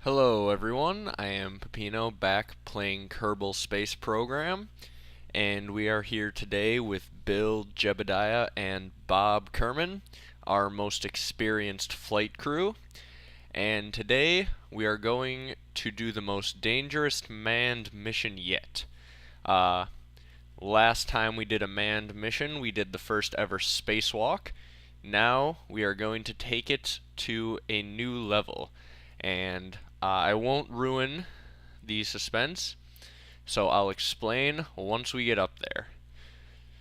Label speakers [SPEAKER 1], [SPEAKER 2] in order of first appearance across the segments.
[SPEAKER 1] Hello everyone, I am Peppino back playing Kerbal Space Program, and we are here today with Bill Jebediah and Bob Kerman, our most experienced flight crew, and today we are going to do the most dangerous manned mission yet. Uh, Last time we did a manned mission, we did the first ever spacewalk. Now we are going to take it to a new level, and I won't ruin the suspense, so I'll explain once we get up there.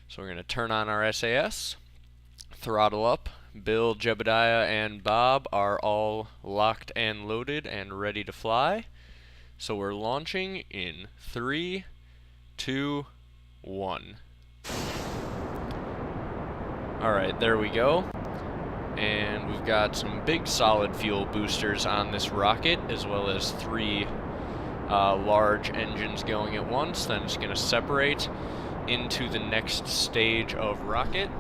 [SPEAKER 1] So we're going to turn on our SAS, throttle up. Bill, Jebediah, and Bob are all locked and loaded and ready to fly. So we're launching in 3, 2, 1. Alright, there we go. And we've got some big solid fuel boosters on this rocket, as well as 3 large engines going at once. Then it's going to separate into the next stage of rocket.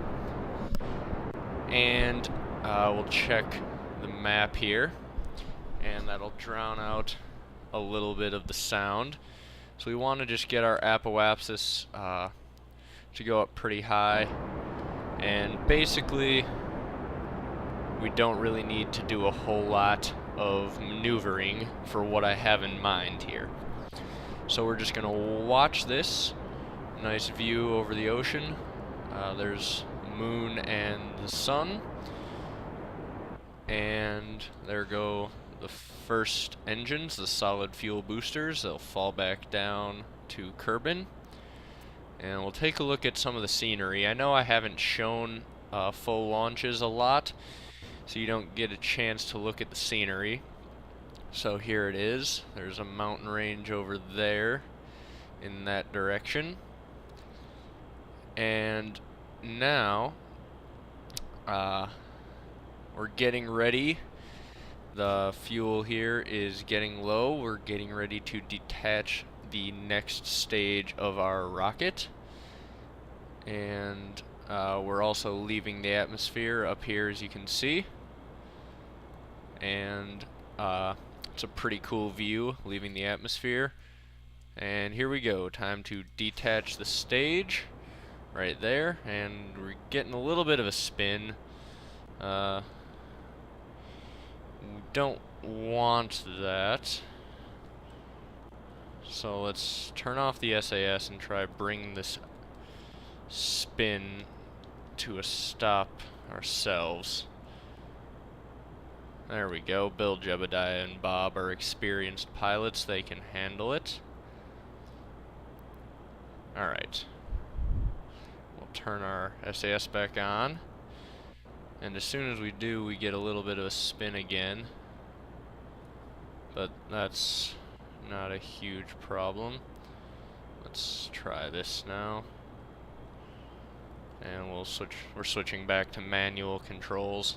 [SPEAKER 1] And we'll check the map here, and that'll drown out a little bit of the sound. So we want to just get our apoapsis to go up pretty high, and basically we don't really need to do a whole lot of maneuvering for what I have in mind here. So we're just going to watch this nice view over the ocean. There's the moon and the sun, and there go the first engines, the solid fuel boosters. They'll fall back down to Kerbal, and we'll take a look at some of the scenery. I know I haven't shown full launches a lot, so you don't get a chance to look at the scenery. So here it is. There's a mountain range over there in that direction. And now we're getting ready. The fuel here is getting low. We're getting ready to detach the next stage of our rocket. And we're also leaving the atmosphere up here, as you can see. And it's a pretty cool view, leaving the atmosphere. And here we go. Time to detach the stage right there. And we're getting a little bit of a spin. We don't want that. So let's turn off the SAS and try bring this spin to a stop ourselves. There we go. Bill, Jebediah, and Bob are experienced pilots. They can handle it. Alright. We'll turn our SAS back on. And as soon as we do, we get a little bit of a spin again. But that's not a huge problem. Let's try this now. And we're switching back to manual controls.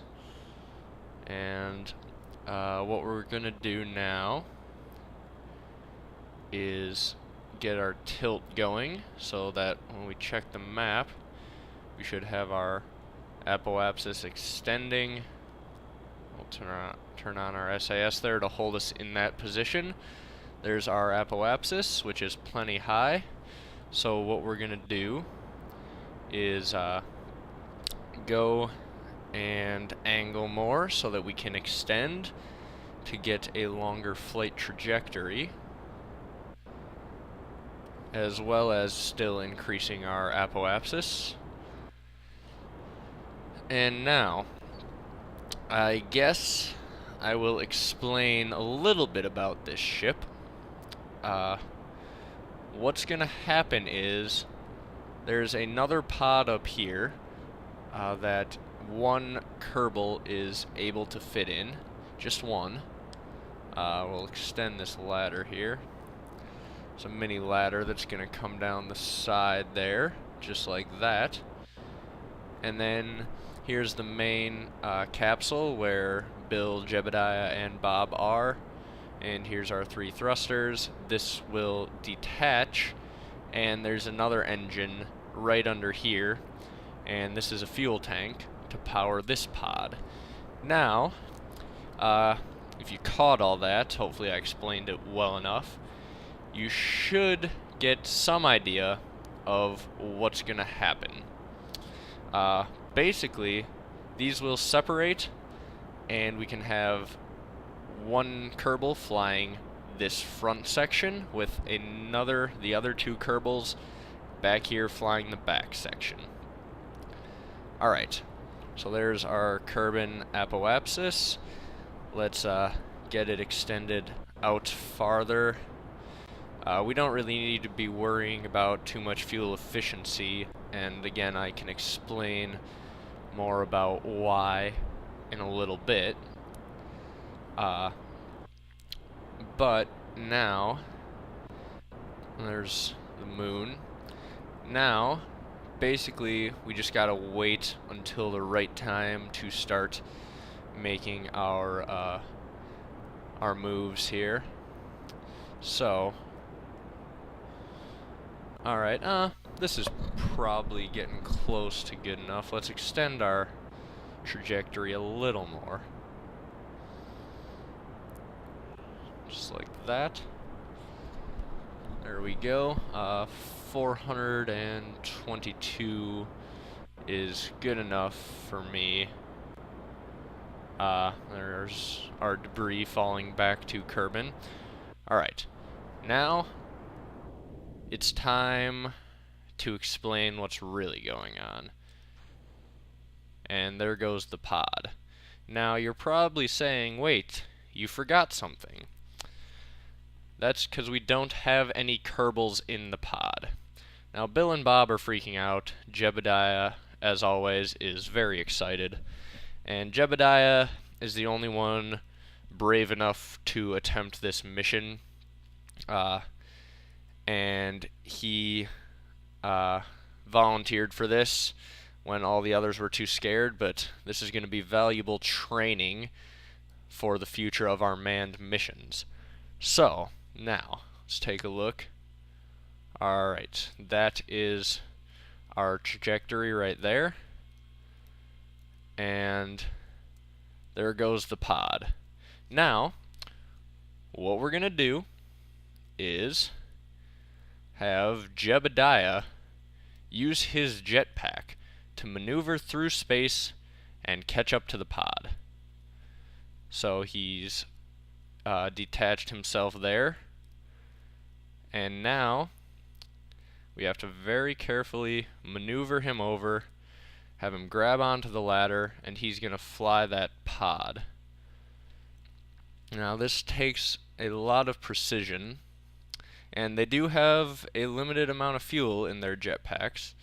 [SPEAKER 1] And what we're gonna do now is get our tilt going, so that when we check the map, we should have our apoapsis extending. We'll turn on our SAS there to hold us in that position. There's our apoapsis, which is plenty high. So what we're gonna do is go and angle more so that we can extend to get a longer flight trajectory, as well as still increasing our apoapsis. And now, I guess I will explain a little bit about this ship. What's gonna happen is there's another pod up here that one Kerbal is able to fit in, just one. We'll extend this ladder here. It's a mini ladder that's going to come down the side there, just like that. And then here's the main capsule where Bill, Jebediah, and Bob are. And here's our 3 thrusters. This will detach, and there's another engine right under here. And this is a fuel tank to power this pod. Now, if you caught all that, hopefully I explained it well enough, you should get some idea of what's going to happen. Basically, these will separate, and we can have one Kerbal flying this front section with the other two Kerbals back here flying the back section. Alright, so there's our Kerbin apoapsis. Let's get it extended out farther. We don't really need to be worrying about too much fuel efficiency, and again, I can explain more about why in a little bit. But now, there's the moon. Now, basically, we just gotta wait until the right time to start making our moves here. So, alright, this is probably getting close to good enough. Let's extend our trajectory a little more. Just like that. There we go. 422 is good enough for me. There's our debris falling back to Kerbin. Alright, now it's time to explain what's really going on. And there goes the pod. Now you're probably saying, wait, you forgot something. That's because we don't have any Kerbals in the pod. Now Bill and Bob are freaking out. Jebediah, as always, is very excited. And Jebediah is the only one brave enough to attempt this mission. And he volunteered for this when all the others were too scared, but this is going to be valuable training for the future of our manned missions. So, now, let's take a look. Alright, that is our trajectory right there. And there goes the pod. Now, what we're going to do is have Jebediah use his jetpack to maneuver through space and catch up to the pod. So he's detached himself there, and now we have to very carefully maneuver him over, have him grab onto the ladder, and he's going to fly that pod. Now this takes a lot of precision, and they do have a limited amount of fuel in their jetpacks,